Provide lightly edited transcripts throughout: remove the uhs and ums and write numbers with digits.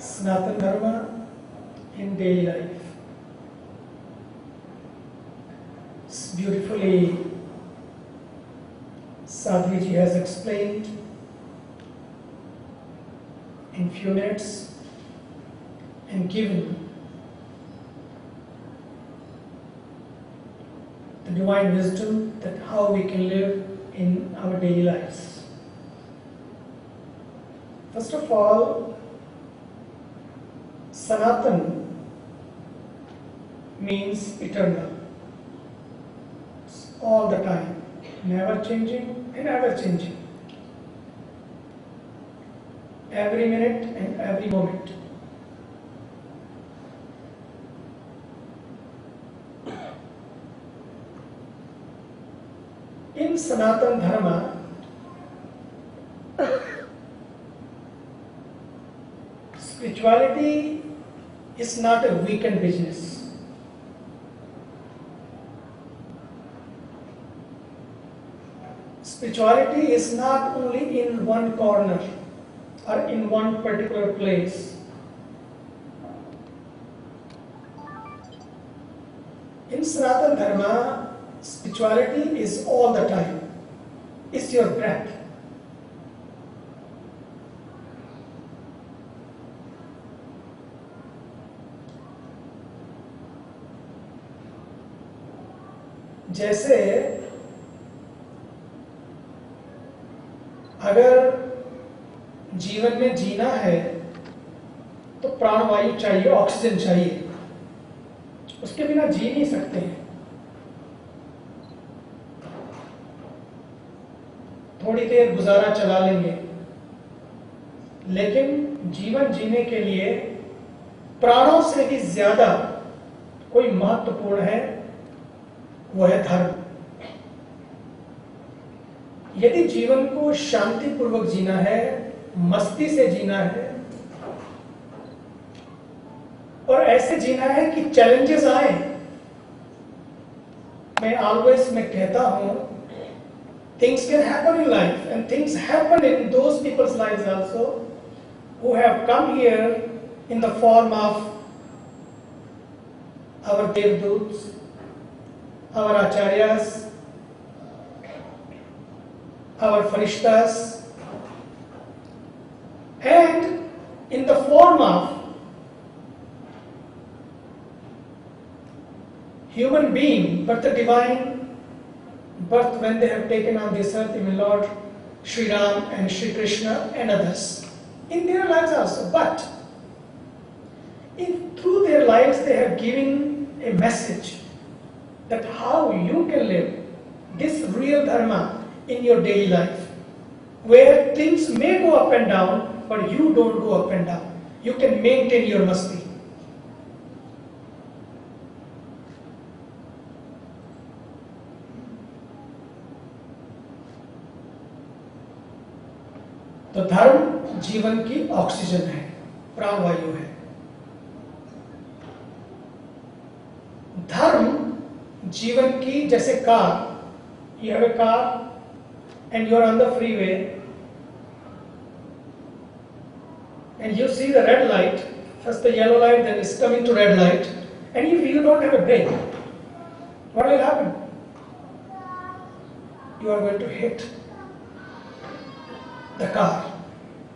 Sanatana Dharma in daily life. Beautifully, Sadhvi ji has explained in few minutes and given the divine wisdom that how we can live in our daily lives. First of all, Sanatan means eternal. It's all the time, never changing and ever changing. Every minute and every moment. In Sanatana Dharma, spirituality is not a weekend business. Spirituality is not only in one corner or in one particular place. In Sanatana Dharma, spirituality is all the time. It's your breath. जैसे अगर जीवन में जीना है तो प्राणवायु चाहिए, oxygen चाहिए, उसके बिना जी नहीं सकते हैं। थोड़ी देर गुजारा चला लेंगे, लेकिन जीवन जीने के लिए प्राणों से भी ज्यादा कोई महत्वपूर्ण है, वो है धर्म। यदि जीवन को शांतिपूर्वक जीना है, मस्ती से जीना है और ऐसे जीना है कि चैलेंजेस आए। मैं कहता हूं, things can happen in life and things happen in those people's lives also who have come here in the form of our Devduts, our Acharyas, our Farishtas, and in the form of human being, but the divine birth when they have taken on this earth, even Lord Sri Ram and Sri Krishna and others, in their lives also. But through their lives they have given a message that how you can live this real dharma in your daily life, where things may go up and down, but you don't go up and down. You can maintain your masti. तो धर्म जीवन की oxygen है, प्राणवायु है। धर्म जीवन की जैसे car, you have a car and you are on the freeway and you see the red light, first the yellow light, then it's coming to red light, and if you don't have a brake, what will happen? You are going to hit the car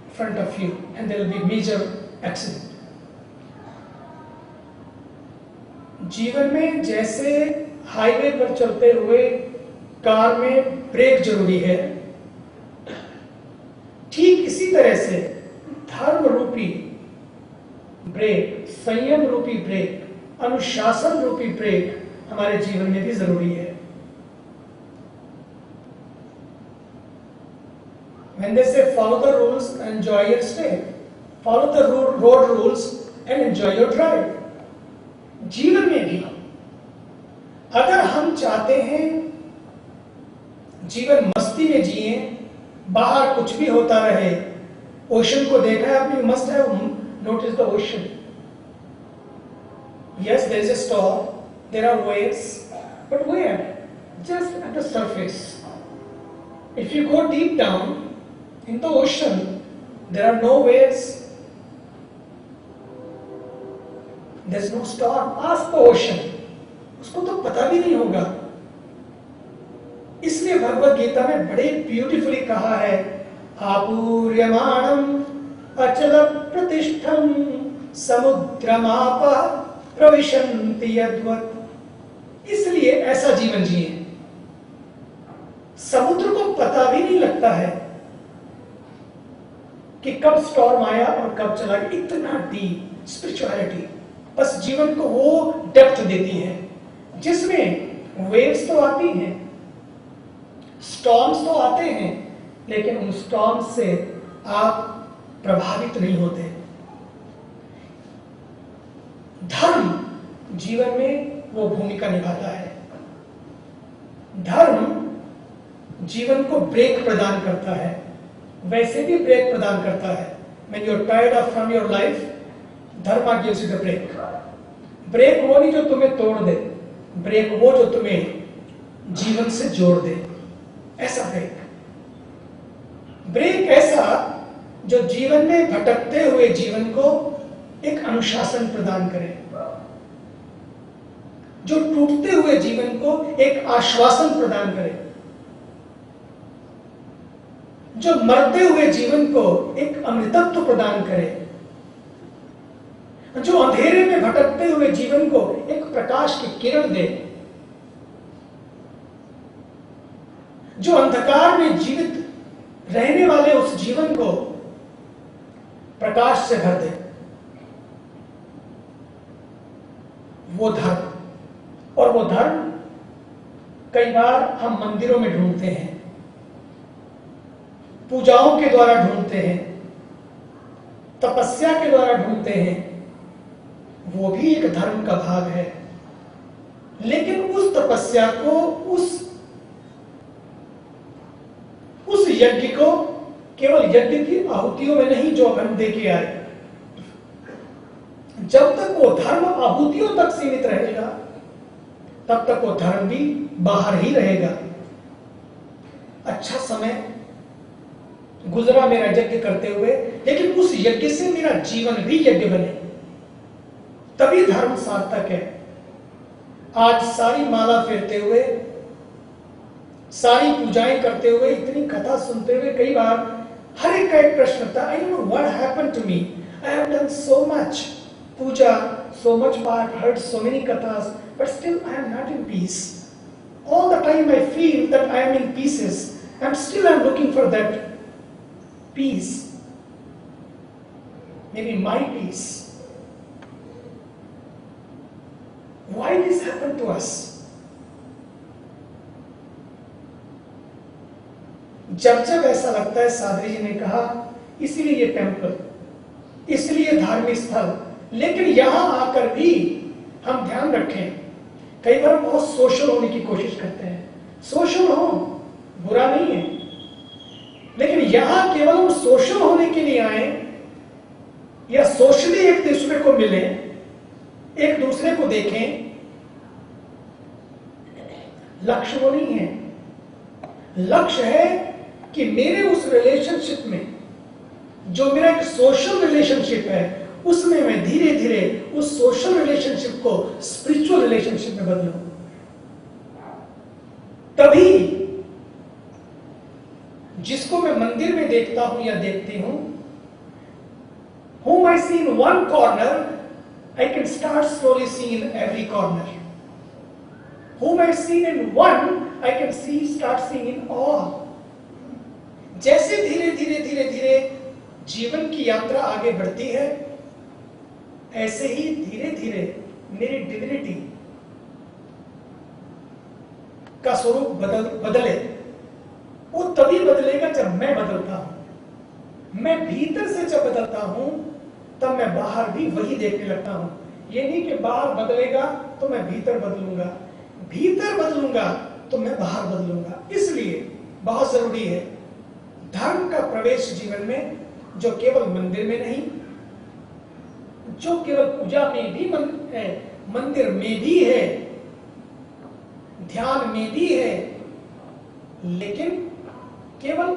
in front of you and there will be major accident. जीवन में जैसे highway पर चलते हुए car में break जरूरी है, ठीक इसी तरह से धर्म रूपी ब्रेक, संयम रूपी ब्रेक, अनुशासन रूपी ब्रेक हमारे जीवन में भी जरूरी है। When they say follow the rules and enjoy your stay, follow the road rules and enjoy your drive. जीवन में भी अगर हम चाहते हैं जीवन मस्ती में जिए, बाहर कुछ भी होता रहे, ओशन को देखा है आपने, must have notice the ocean. Yes, there is a storm, there are waves, but where? Just at the surface. If you go deep down in the ocean, there are no waves, there is no storm, ask the ocean, उसको तो पता भी नहीं होगा। इसलिए भगवद गीता में बड़े beautifully कहा है, आपूर्यमाणम अचल प्रतिष्ठम समुद्रमाप प्रविशन्ति यद्वत्। इसलिए ऐसा जीवन जिए, समुद्र को पता भी नहीं लगता है कि कब स्टॉर्म आया और कब चला गया। इतना डीप स्पिरिचुअलिटी बस जीवन को वो डेप्थ देती है जिसमें वेव्स तो आती हैं, स्टॉर्म्स तो आते हैं, लेकिन उन स्टॉर्म्स से आप प्रभावित नहीं होते। धर्म जीवन में वो भूमिका निभाता है। धर्म जीवन को ब्रेक प्रदान करता है, वैसे भी ब्रेक प्रदान करता है। When you're tired of from your life, धर्म gives you the break. Break वो नहीं जो तुम्हें तोड़ दे, ब्रेक वो जो तुम्हें जीवन से जोड़ दे, ऐसा ब्रेक। ब्रेक ऐसा जो जीवन में भटकते हुए जीवन को एक अनुशासन प्रदान करे, जो टूटते हुए जीवन को एक आश्वासन प्रदान करे, जो मरते हुए जीवन को एक अमृतत्व प्रदान करे, जो अंधेरे में भटकते हुए जीवन को एक प्रकाश की किरण दे, जो अंधकार में जीवित रहने वाले उस जीवन को प्रकाश से भर दे, वो धर्म। और वो धर्म कई बार हम मंदिरों में ढूंढते हैं, पूजाओं के द्वारा ढूंढते हैं, तपस्या के द्वारा ढूंढते हैं, वो भी एक धर्म का भाग है। लेकिन उस तपस्या को, उस यज्ञ को केवल यज्ञ की आहुतियों में नहीं जो हम दे के आए, जब तक वो धर्म आहुतियों तक सीमित रहेगा तब तक वो धर्म भी बाहर ही रहेगा। अच्छा समय गुजरा मेरा यज्ञ करते हुए, लेकिन उस यज्ञ से मेरा जीवन भी यज्ञ बने, तभी धर्म सार्थक है। आज सारी माला फेरते हुए, सारी पूजाएं करते हुए, इतनी कथा सुनते हुए कई बार हर एक का एक प्रश्न था, I don't know what happened to me, I have done so much puja, so much part, heard so many kathas, but still I am not in peace. All the time I feel that I am in pieces, and still I am looking for that peace. Maybe my peace. Why this happened to us? जब जब ऐसा लगता है, सादरी जी ने कहा, इसलिए ये temple, इसलिए धार्मिक स्थल, लेकिन यहां आकर भी हम ध्यान रखें, कई बार बहुत सोशल होने की कोशिश करते हैं। सोशल हो, बुरा नहीं है, लेकिन यहां केवल हम सोशल होने के लिए आए या सोशली एक दूसरे को मिले, एक दूसरे को देखें, लक्ष्य वो नहीं है। लक्ष्य है कि मेरे उस रिलेशनशिप में, जो मेरा एक सोशल रिलेशनशिप है, उसमें मैं धीरे धीरे उस सोशल रिलेशनशिप को स्पिरिचुअल रिलेशनशिप में बदलूं। तभी जिसको मैं मंदिर में देखता हूं या देखती हूं, whom I see in one corner, I can start slowly seeing in every corner. Whom I see in one, I can start seeing in all. जैसे धीरे धीरे धीरे धीरे जीवन की यात्रा आगे बढ़ती है, ऐसे ही धीरे धीरे मेरी डिविनिटी का स्वरूप बदले। वो तभी बदलेगा जब मैं बदलता हूं। मैं भीतर से जब बदलता हूं, तब मैं बाहर भी वही देखने लगता हूं। ये नहीं कि बाहर बदलेगा तो मैं भीतर बदलूंगा, भीतर बदलूंगा तो मैं बाहर बदलूंगा। इसलिए बहुत जरूरी है धर्म का प्रवेश जीवन में, जो केवल मंदिर में नहीं, जो केवल पूजा में भी है, मंदिर में भी है, ध्यान में भी है, लेकिन केवल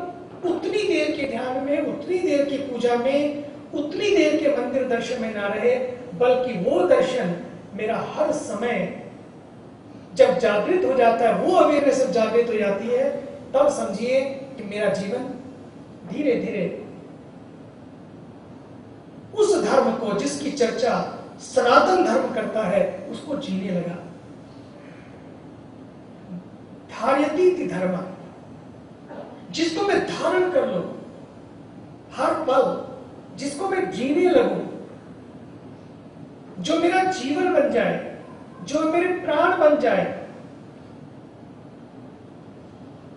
उतनी देर के ध्यान में, उतनी देर की पूजा में, उतनी देर के मंदिर दर्शन में ना रहे, बल्कि वो दर्शन मेरा हर समय जब जागृत हो जाता है, वो अवेयरनेस जब जागृत हो जाती है, तब समझिए कि मेरा जीवन धीरे धीरे उस धर्म को जिसकी चर्चा सनातन धर्म करता है उसको जीने लगा। धार्यतीति धर्म, जिसको मैं धारण कर लूं हर पल, जिसको मैं जीने लगूं, जो मेरा जीवन बन जाए, जो मेरे प्राण बन जाए।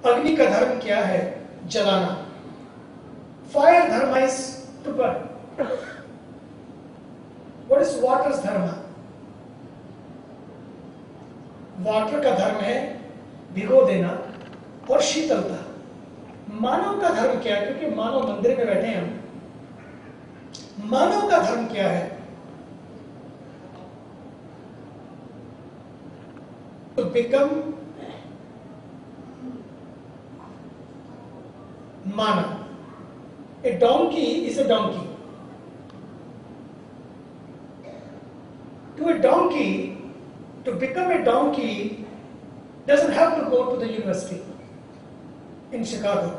अग्नि का धर्म क्या है? जलाना। Fire dharma is to burn. What is waters dharma? Water का धर्म है भिगो देना और शीतलता। मानव का धर्म क्या है? क्योंकि मानव मंदिर में बैठे हैं हम, मानव का धर्म क्या है? To become Mana. A donkey is a donkey. To a donkey, to become a donkey, doesn't have to go to the university in Chicago.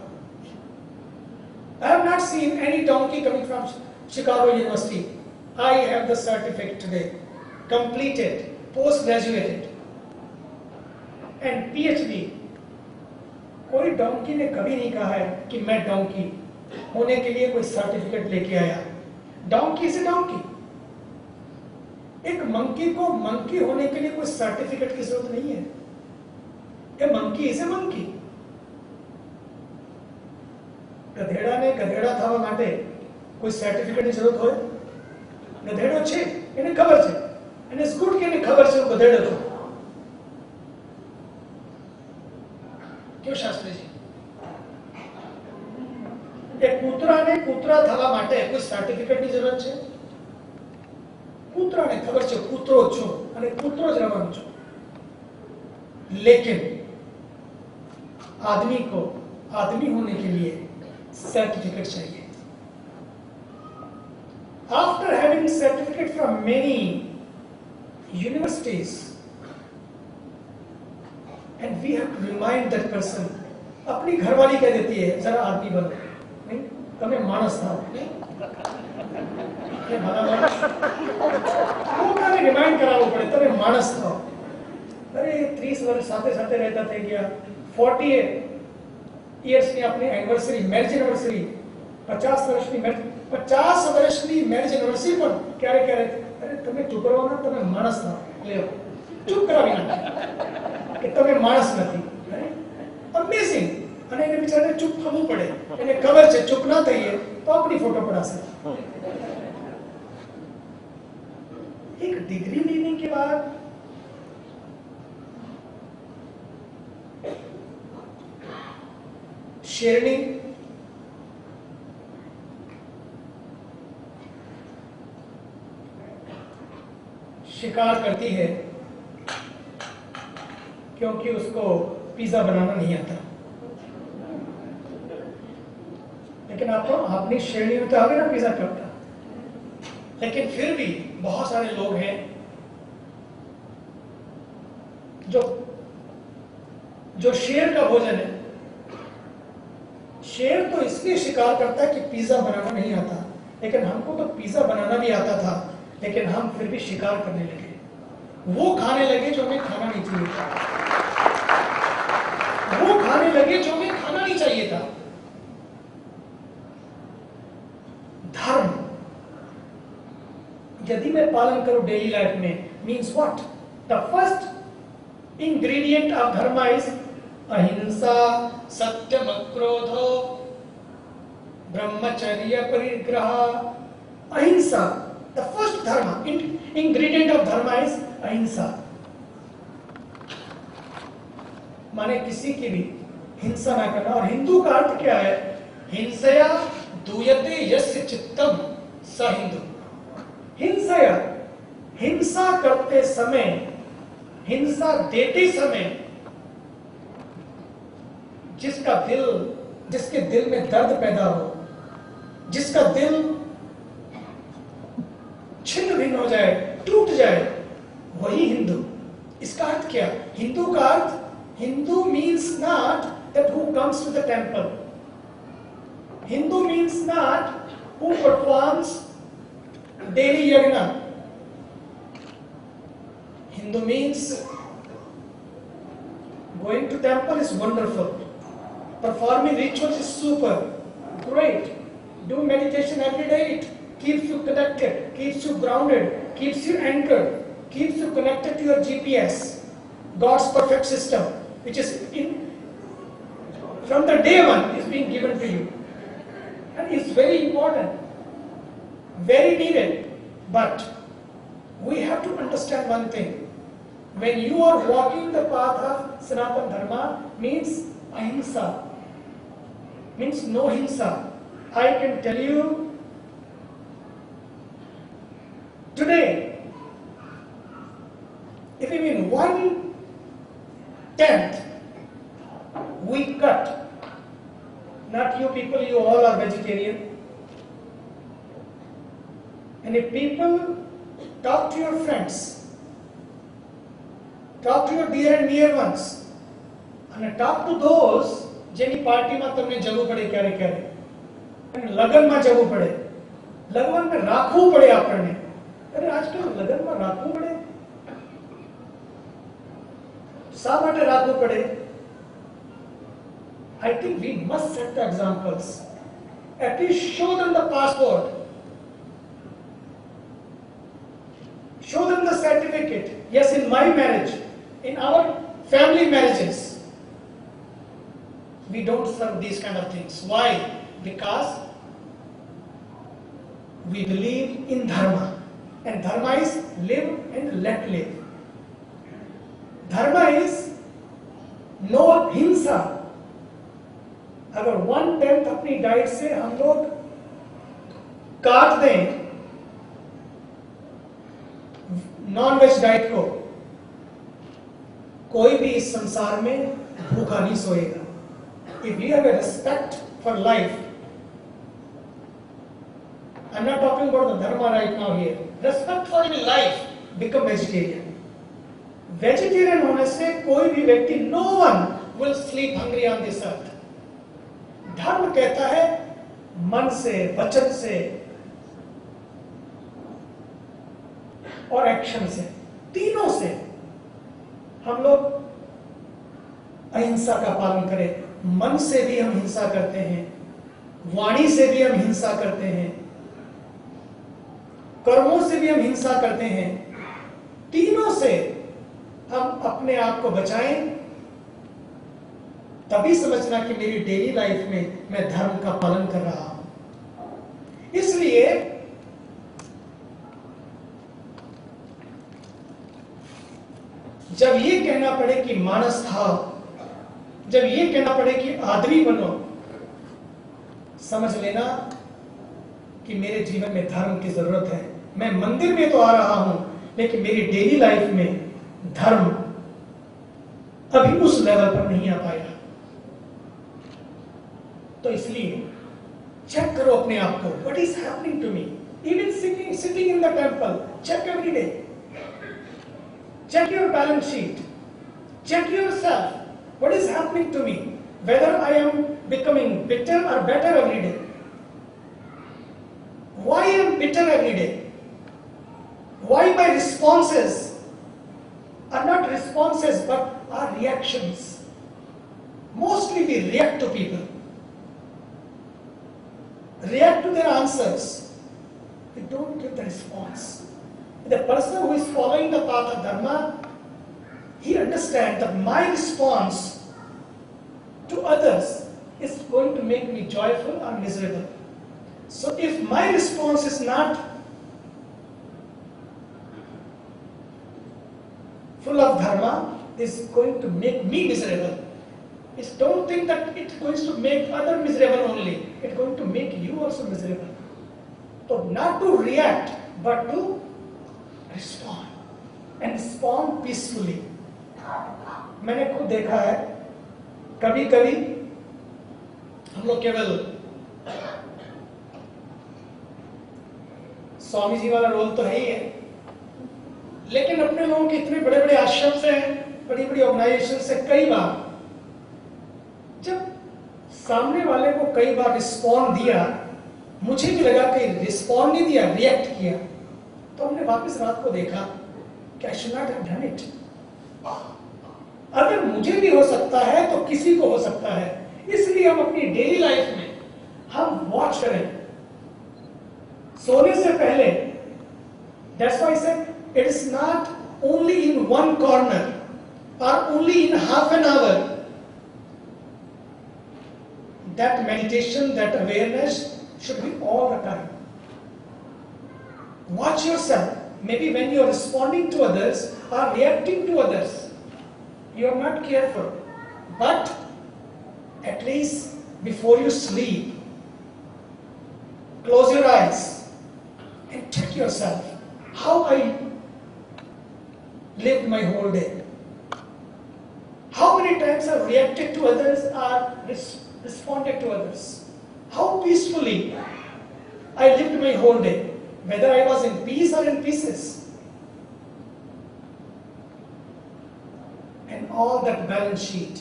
I have not seen any donkey coming from Chicago University. I have the certificate today, completed, post-graduated. And PhD. कोई donkey ने कभी नहीं कहा है कि मैं donkey होने के लिए कोई सर्टिफिकेट लेके आया। डोंकी से डोंकी। एक मंकी को मंकी होने के लिए कोई सर्टिफिकेट की जरूरत नहीं है। ए मंकी इज ए मंकी। गधेड़ा ने गधेड़ा થવા માટે કોઈ સર્ટિફિકેટની જરૂરત હોય? ગધેડો છે એને ખબર છે, અને ઇટ્સ ગુડ કે એને ખબર છે હું ગધેડો છું। क्यों शास्त्री जी? कूतराने कूतरा થવા માટે કોઈ સર્ટિફિકેટની જરૂરત છે? કૂતરાને ખબર છે કૂતરો છું અને કૂતરો જ રહેવાનું છું। लेकिन आदमी को आदमी होने के लिए सर्टिफिकेट चाहिए। After having certificate from many universities, and we have to remind that person। अपनी घरवाली कह देती है जरा आदमी बनो, नहीं તમે માણસ થાઓ, એ ભલા માણસ લોકોને રિમાઇન્ડ કરાવવું પડે તમે માણસ થાઓ। અરે 30 વર્ષ સાથે સાથે રહેતા થઈ ગયા, 40 इयर्स ની આપણી એનિવર્સરી, મેરેજ એનિવર્સરી, 50 વર્ષની મેરેજ એનિવર્સરી પણ ક્યારે ક્યારે અરે તમે ચૂપ રહો ને, તમે માણસ થાઓ, લ્યો ચૂપ કરાવી નાખે કે તમે માણસ નથી। અમેઝિંગ। અને એને બિચારાને ચૂપ થવું પડે, એને ખબર છે ચૂપ ના થઈએ તો આપણી ફોટો પડાશે। एक डिग्री लेने के बाद शेरनी शिकार करती है क्योंकि उसको पिज्जा बनाना नहीं आता। लेकिन आपको अपनी श्रेणी में तो आगे ना पिज्जा करता। लेकिन फिर भी बहुत सारे लोग हैं जो शेर का भोजन है। शेर तो इसलिए शिकार करता है कि पिज्जा बनाना नहीं आता, लेकिन हमको तो पिज्जा बनाना भी आता था, लेकिन हम फिर भी शिकार करने लगे, वो खाने लगे जो हमें खाना नहीं चाहिए था, वो खाने लगे जो हमें खाना नहीं चाहिए था। धर्म यदि मैं पालन करूं डेली लाइफ में, means what? The first ingredient of धर्म इज अहिंसा, सत्यम, अक्रोधो, ब्रह्मचर्य, परिग्रह। अहिंसा, द फर्स्ट धर्म इंग्रेडिएंट ऑफ धर्म इज अहिंसा। माने किसी की भी हिंसा ना करना। और हिंदू का अर्थ क्या है? हिंसया दूयते यस्य चित्तम स हिंदू। हिंसया, हिंसा करते समय, हिंसा देते समय जिसके दिल में दर्द पैदा हो, जिसका दिल छिन्न भिन्न हो जाए, टूट जाए, वही हिंदू। इसका अर्थ क्या? हिंदू का अर्थ, Hindu means not that who comes to the temple, Hindu means not who performs daily yajna, Hindu means going to temple is wonderful, performing rituals is super great, do meditation every day, it keeps you connected, keeps you grounded, keeps you anchored, keeps you connected to your GPS, God's perfect system, which is from the day one is being given to you, and it's very important, very needed. But we have to understand one thing: when you are walking the path of Sanatana Dharma, means ahimsa, means no hinsa. I can tell you today, if even 1/10 we cut, not you people, you all are vegetarian, and if people talk to your friends, talk to your dear and near ones, and talk to those જેની પાર્ટીમાં તમને જવું પડે ક્યારે ક્યારે, અને લગ્નમાં જવું પડે, લગ્નમાં રાખવું પડે આપણને. અરે આજકાલ લગ્નમાં રાખવું પડે, શા માટે રાખવું પડે? I think we must set the examples. At least show them the passport, show them the certificate. Yes, in my marriage, in our family marriages, we don't serve these kind of things. Why? Because we believe in dharma, and dharma is live and let live. Dharma is no hinsa. अगर 1/10 अपनी diet से हम लोग काट दें non veg diet को, कोई भी इस संसार में भूखा नहीं सोएगा. If we have a respect for life, I'm not talking about the dharma right now here. Respect for any life, become vegetarian. Vegetarian होने से कोई भी व्यक्ति, no one will sleep hungry on this earth. धर्म कहता है मन से, वचन से और एक्शन से, तीनों से हम लोग अहिंसा का पालन करें. मन से भी हम हिंसा करते हैं, वाणी से भी हम हिंसा करते हैं, कर्मों से भी हम हिंसा करते हैं. तीनों से हम अपने आप को बचाएं, तभी समझना कि मेरी डेली लाइफ में मैं धर्म का पालन कर रहा हूं. इसलिए जब ये कहना पड़े कि मानस था, जब ये कहना पड़े कि आदमी बनो, समझ लेना कि मेरे जीवन में धर्म की जरूरत है. मैं मंदिर में तो आ रहा हूं, लेकिन मेरी डेली लाइफ में धर्म अभी उस लेवल पर नहीं आ पाया. तो इसलिए चेक करो अपने आप को, what is happening to me. Even sitting in the temple, check every day, check your balance sheet, check yourself, what is happening to me, whether I am becoming bitter or better every day. Why I am bitter every day? Why my responses are not responses but are reactions? Mostly we react to people, react to their answers, we don't give the response. The person who is following the path of dharma, he understands that my response to others is going to make me joyful or miserable. So if my response is not full of dharma, it's going to make me miserable. Don't think that it's going to make others miserable only. It's going to make you also miserable. So not to react, but to respond and respond peacefully. मैंने खुद देखा है, कभी कभी हम लोग केवल स्वामी जी वाला रोल तो है ही है, लेकिन अपने लोगों के इतने बड़े बड़े आश्रम से, बड़ी बड़ी ऑर्गेनाइजेशन से कई बार जब सामने वाले को कई बार रिस्पॉन्ड दिया, मुझे भी लगा कि रिस्पॉन्ड नहीं दिया, रिएक्ट किया, तो हमने वापस रात को देखा कि I should not have done it. अगर मुझे भी हो सकता है तो किसी को हो सकता है, इसलिए हम अपनी डेली लाइफ में हम वॉच करें सोने से पहले। That's why I said it is not only in one corner और only in half an hour. That meditation, that awareness should be all the time. Watch yourself. Maybe when you are responding to others or reacting to others, you are not careful. But at least before you sleep, close your eyes and check yourself. How I lived my whole day. How many times I reacted to others or responded to others. How peacefully I lived my whole day, whether I was in peace or in pieces. And all that balance sheet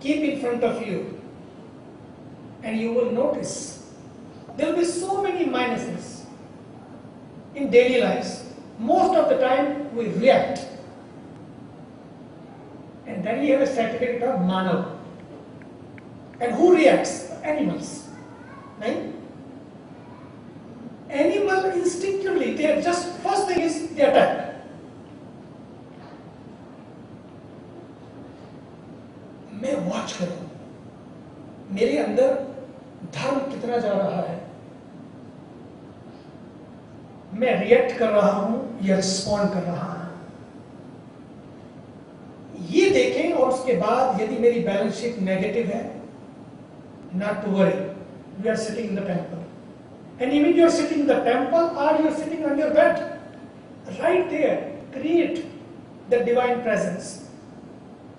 keep in front of you, and you will notice there will be so many minuses in daily lives. Most of the time we react, and then we have a certificate of Manav. And who reacts? Animals. Right? Animal instinctively, they are just, first thing is they attack. मैं watch करूं, मेरे अंदर धर्म कितना जा रहा है, मैं रिएक्ट कर रहा हूं या रिस्पॉन्ड कर रहा हूं, ये देखें। और उसके बाद यदि मेरी बैलेंस शीट नेगेटिव है, not to worry, we are sitting in the temple, and even you are sitting in the temple or you are sitting on your bed, right there create the divine presence.